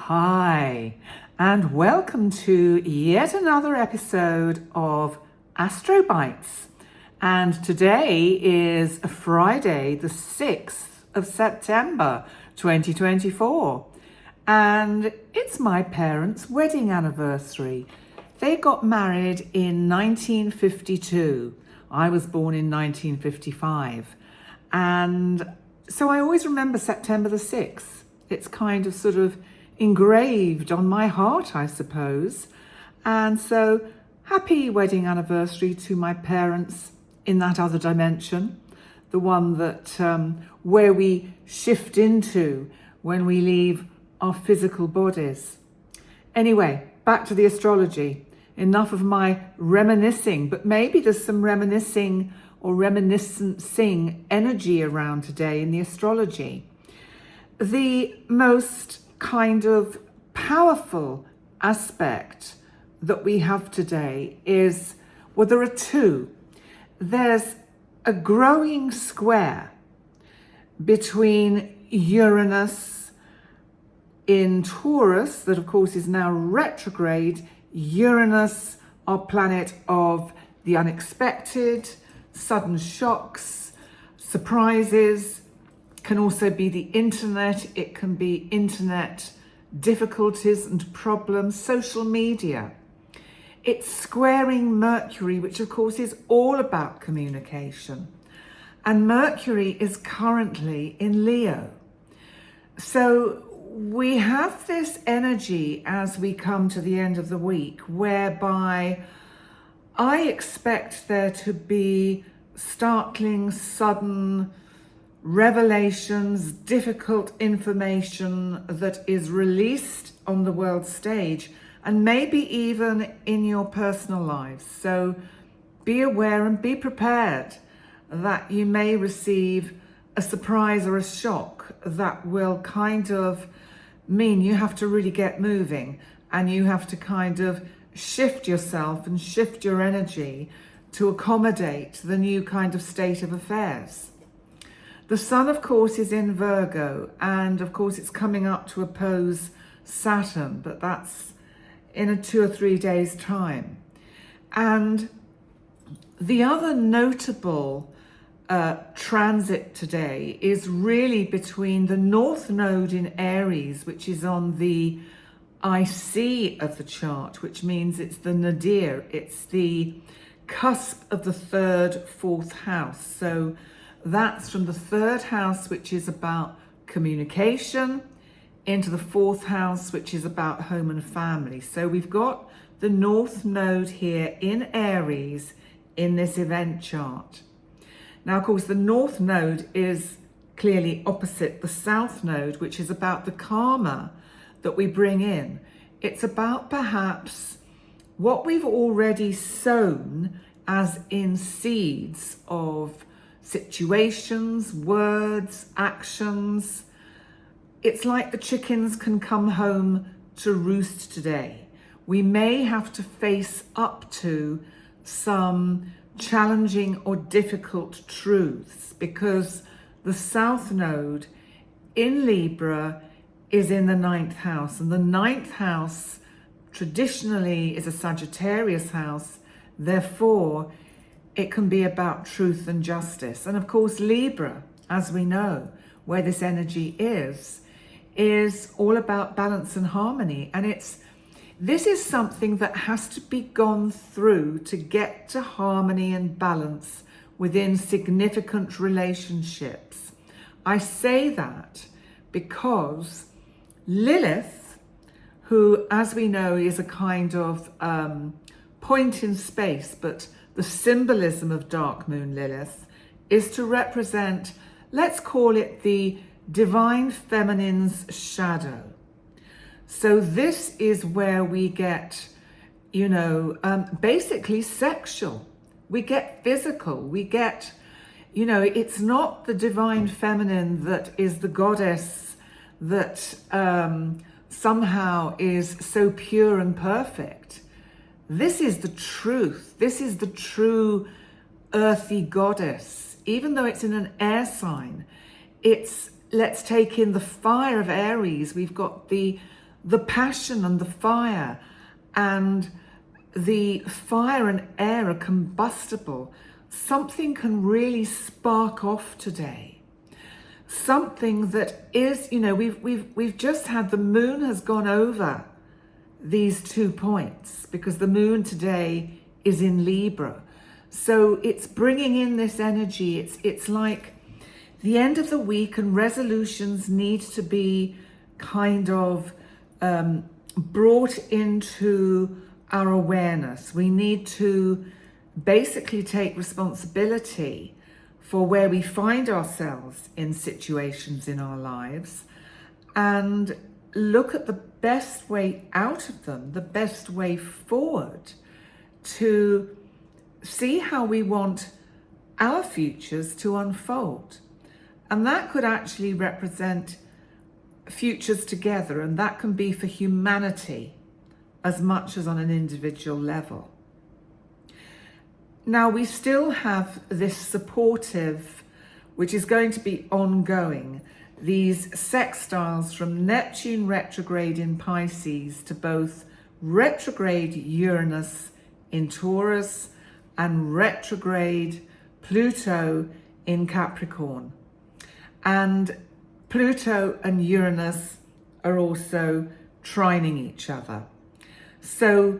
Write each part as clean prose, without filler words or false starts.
Hi, and welcome to yet another episode of Astro Bites. And today is Friday, the 6th of September 2024. And it's my parents' wedding anniversary. They got married in 1952. I was born in 1955. And so I always remember September the 6th. It's kind of sort of engraved on my heart, I suppose. And so happy wedding anniversary to my parents in that other dimension, the one that where we shift into when we leave our physical bodies. Anyway, back to the astrology. Enough of my reminiscing, but maybe there's some reminiscing or reminiscencing energy around today in the astrology. The most kind of powerful aspect that we have today is, well, there are two. There's a growing square between Uranus in Taurus, that of course is now retrograde. Uranus, our planet of the unexpected, sudden shocks, surprises, can also be the internet. It can be internet difficulties and problems, social media. It's squaring Mercury, which of course is all about communication. And Mercury is currently in Leo. So we have this energy as we come to the end of the week, whereby I expect there to be startling, sudden revelations, difficult information that is released on the world stage and maybe even in your personal lives. So be aware and be prepared that you may receive a surprise or a shock that will kind of mean you have to really get moving and you have to kind of shift yourself and shift your energy to accommodate the new kind of state of affairs. The sun, of course, is in Virgo, and of course it's coming up to oppose Saturn, but that's in 2 or 3 days' time. And the other notable transit today is really between the North Node in Aries, which is on the IC of the chart, which means it's the nadir, it's the cusp of the 3rd, 4th house. So that's from the 3rd house, which is about communication, into the 4th house, which is about home and family. So we've got the North Node here in Aries in this event chart. Now, of course, the North Node is clearly opposite the South Node, which is about the karma that we bring in. It's about perhaps what we've already sown as in seeds of situations, words, actions. It's like the chickens can come home to roost today. We may have to face up to some challenging or difficult truths because the South Node in Libra is in the 9th house, and the 9th house traditionally is a Sagittarius house. Therefore, it can be about truth and justice. And of course, Libra, as we know, where this energy is all about balance and harmony. And this is something that has to be gone through to get to harmony and balance within significant relationships. I say that because Lilith, who, as we know, is a kind of point in space, but the symbolism of Dark Moon Lilith is to represent, let's call it the divine feminine's shadow. So this is where we get, basically sexual. We get physical. We get, it's not the divine feminine that is the goddess that somehow is so pure and perfect. This is the truth. This is the true earthy goddess. Even though it's in an air sign, let's take in the fire of Aries. We've got the the passion and the fire, and the fire and air are combustible. Something can really spark off today. Something that is, we've just had, the moon has gone over these 2 points because the moon today is in Libra. So it's bringing in this energy. It's like the end of the week, and resolutions need to be kind of brought into our awareness. We need to basically take responsibility for where we find ourselves in situations in our lives and look at the best way out of them, the best way forward, to see how we want our futures to unfold. And that could actually represent futures together, and that can be for humanity as much as on an individual level. Now, we still have this supportive, which is going to be ongoing, these sextiles from Neptune retrograde in Pisces to both retrograde Uranus in Taurus and retrograde Pluto in Capricorn. And Pluto and Uranus are also trining each other. So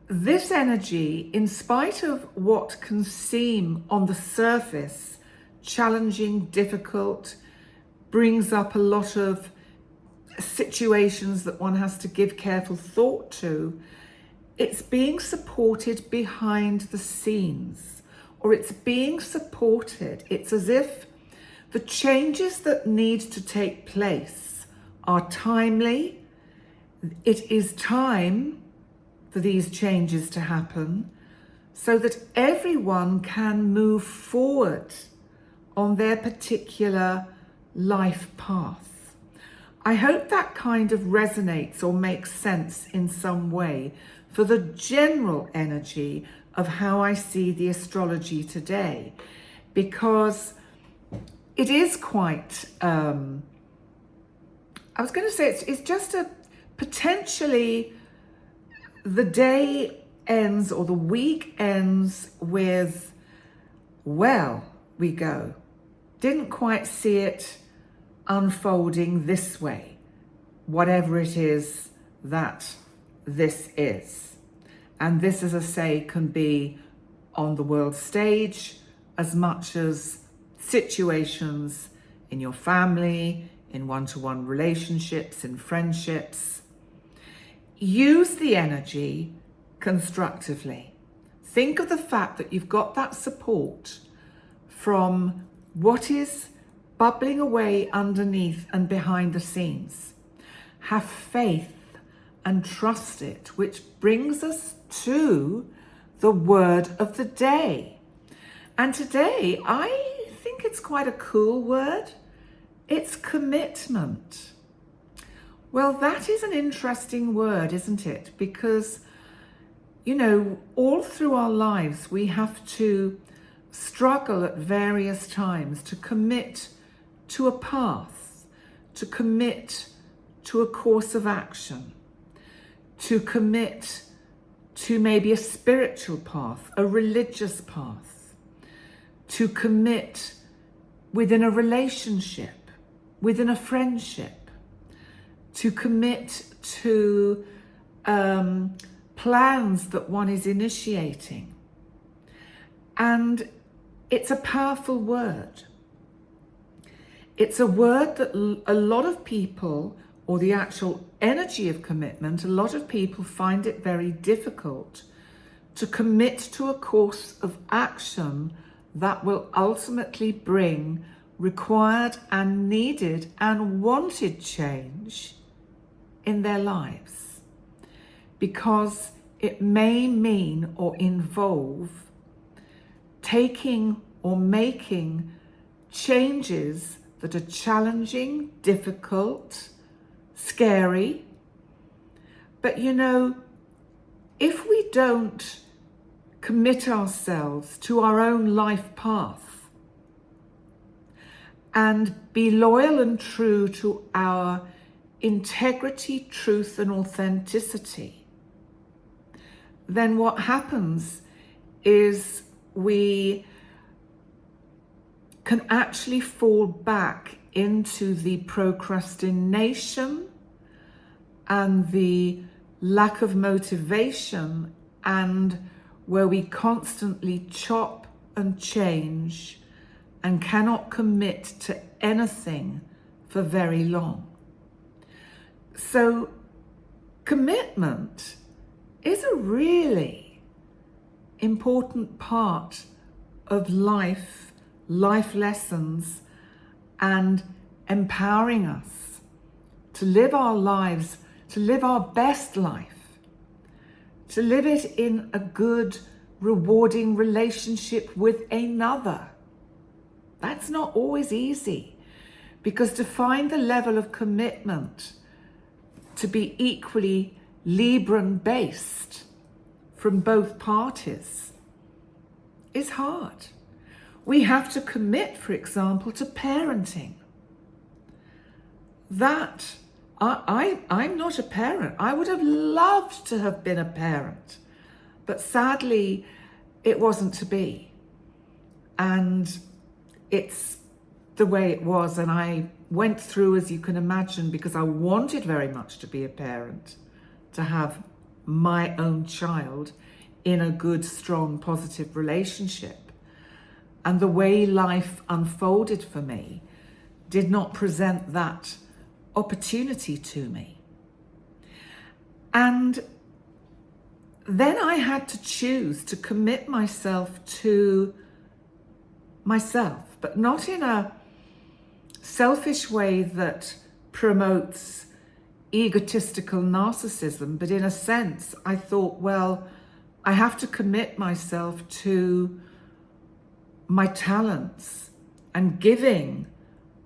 this energy, in spite of what can seem on the surface challenging, difficult, brings up a lot of situations that one has to give careful thought to, it's being supported behind the scenes, or it's being supported. It's as if the changes that need to take place are timely. It is time for these changes to happen so that everyone can move forward on their particular life path. I hope that kind of resonates or makes sense in some way for the general energy of how I see the astrology today, because it is quite, I was going to say it's just a potentially, the day ends or the week ends with, well, we go. Didn't quite see it unfolding this way, whatever it is that this is. And this, as I say, can be on the world stage as much as situations in your family, in one-to-one relationships, in friendships. Use the energy constructively. Think of the fact that you've got that support from what is bubbling away underneath and behind the scenes. Have faith and trust it, which brings us to the word of the day. And today, I think it's quite a cool word. It's commitment. Well, that is an interesting word, isn't it? Because, all through our lives, we have to struggle at various times to commit to a path, to commit to a course of action, to commit to maybe a spiritual path, a religious path, to commit within a relationship, within a friendship, to commit to plans that one is initiating. And it's a powerful word. It's a word that a lot of people, or the actual energy of commitment, a lot of people find it very difficult to commit to a course of action that will ultimately bring required and needed and wanted change in their lives, because it may mean or involve taking or making changes that are challenging, difficult, scary. But if we don't commit ourselves to our own life path and be loyal and true to our integrity, truth, and authenticity, then what happens is we can actually fall back into the procrastination and the lack of motivation, and where we constantly chop and change and cannot commit to anything for very long. So commitment is a really important part of life lessons, and empowering us to live our lives, to live our best life, to live it in a good, rewarding relationship with another. That's not always easy, because to find the level of commitment to be equally Libran based from both parties is hard. We have to commit, for example, to parenting. That, I'm not a parent. I would have loved to have been a parent, but sadly, it wasn't to be. And it's the way it was. And I went through, as you can imagine, because I wanted very much to be a parent, to have my own child in a good, strong, positive relationship. And the way life unfolded for me did not present that opportunity to me. And then I had to choose to commit myself to myself, but not in a selfish way that promotes egotistical narcissism, but in a sense, I thought, well, I have to commit myself to my talents and giving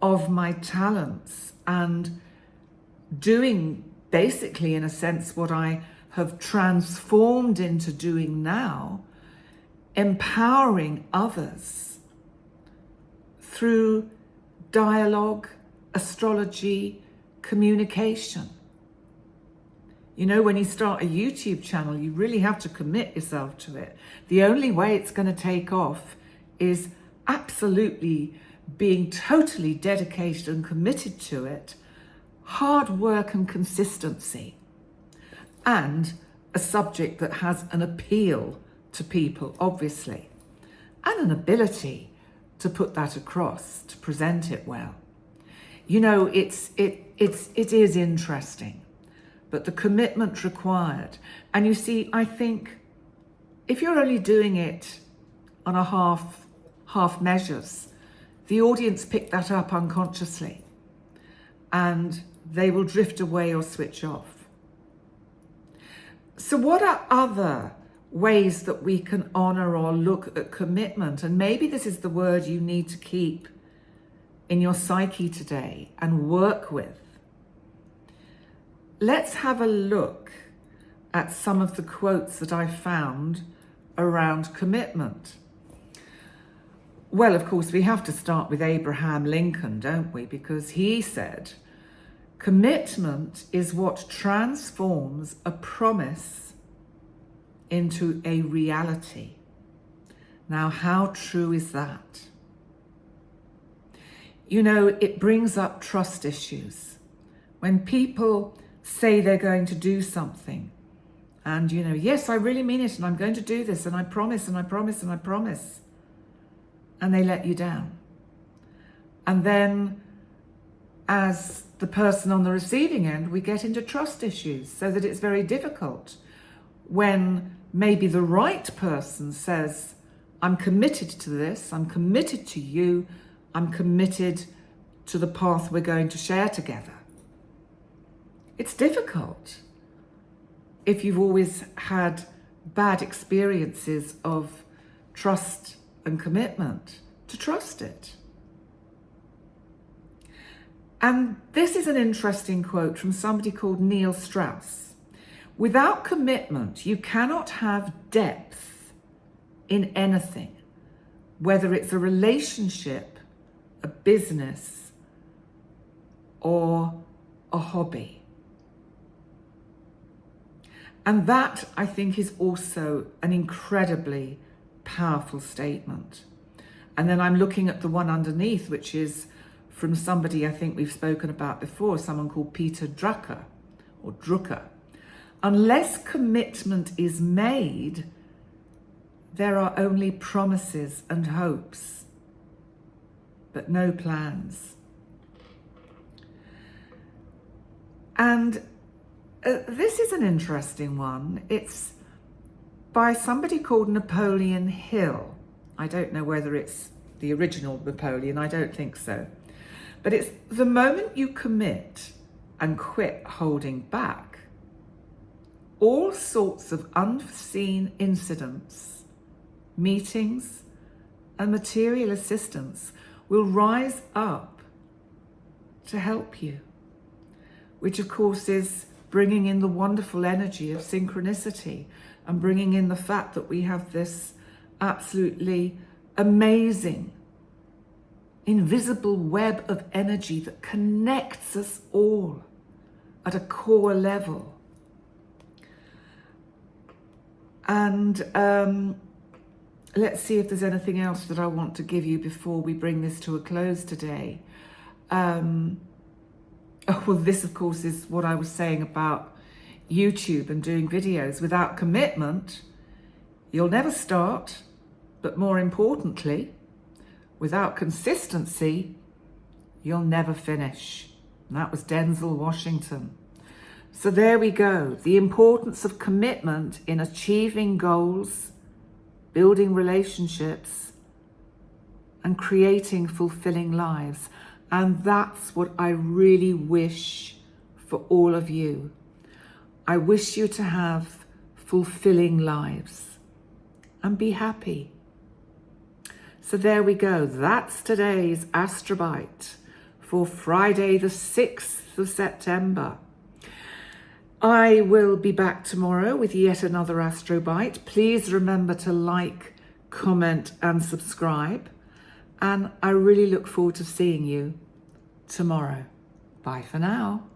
of my talents and doing basically, in a sense, what I have transformed into doing now, empowering others through dialogue, astrology, communication. You know, when you start a YouTube channel, you really have to commit yourself to it. The only way it's going to take off is absolutely being totally dedicated and committed to it, hard work and consistency, and a subject that has an appeal to people, obviously, and an ability to put that across, to present it well. You know, it is interesting, but the commitment required. And you see, I think if you're only doing it on a half measures, the audience pick that up unconsciously and they will drift away or switch off. So what are other ways that we can honor or look at commitment? And maybe this is the word you need to keep in your psyche today and work with. Let's have a look at some of the quotes that I found around commitment. Well, of course, we have to start with Abraham Lincoln, don't we? Because he said, commitment is what transforms a promise into a reality. Now, how true is that? You know, it brings up trust issues. When people say they're going to do something, and, you know, yes, I really mean it, and I'm going to do this, and I promise, and I promise, and I promise, and they let you down. And then, as the person on the receiving end, we get into trust issues, so that it's very difficult when maybe the right person says, I'm committed to this, I'm committed to you, I'm committed to the path we're going to share together. It's difficult if you've always had bad experiences of trust and commitment to trust it. And this is an interesting quote from somebody called Neil Strauss. Without commitment, you cannot have depth in anything, whether it's a relationship, a business, or a hobby. And that, I think, is also an incredibly powerful statement. And then I'm looking at the one underneath, which is from somebody I think we've spoken about before, someone called Peter Drucker, or Drucker. Unless commitment is made, there are only promises and hopes, but no plans. And this is an interesting one. It's by somebody called Napoleon Hill. I don't know whether it's the original Napoleon, I don't think so. But it's the moment you commit and quit holding back, all sorts of unforeseen incidents, meetings, and material assistance will rise up to help you, which of course is bringing in the wonderful energy of synchronicity and bringing in the fact that we have this absolutely amazing, invisible web of energy that connects us all at a core level. And let's see if there's anything else that I want to give you before we bring this to a close today. Well, this, of course, is what I was saying about YouTube and doing videos. Without commitment, you'll never start. But more importantly, without consistency, you'll never finish. And that was Denzel Washington. So there we go. The importance of commitment in achieving goals, building relationships, and creating fulfilling lives. And that's what I really wish for all of you. I wish you to have fulfilling lives and be happy. So there we go. That's today's Astrobite for Friday, the 6th of September. I will be back tomorrow with yet another Astrobite. Please remember to like, comment, and subscribe. And I really look forward to seeing you tomorrow. Bye for now.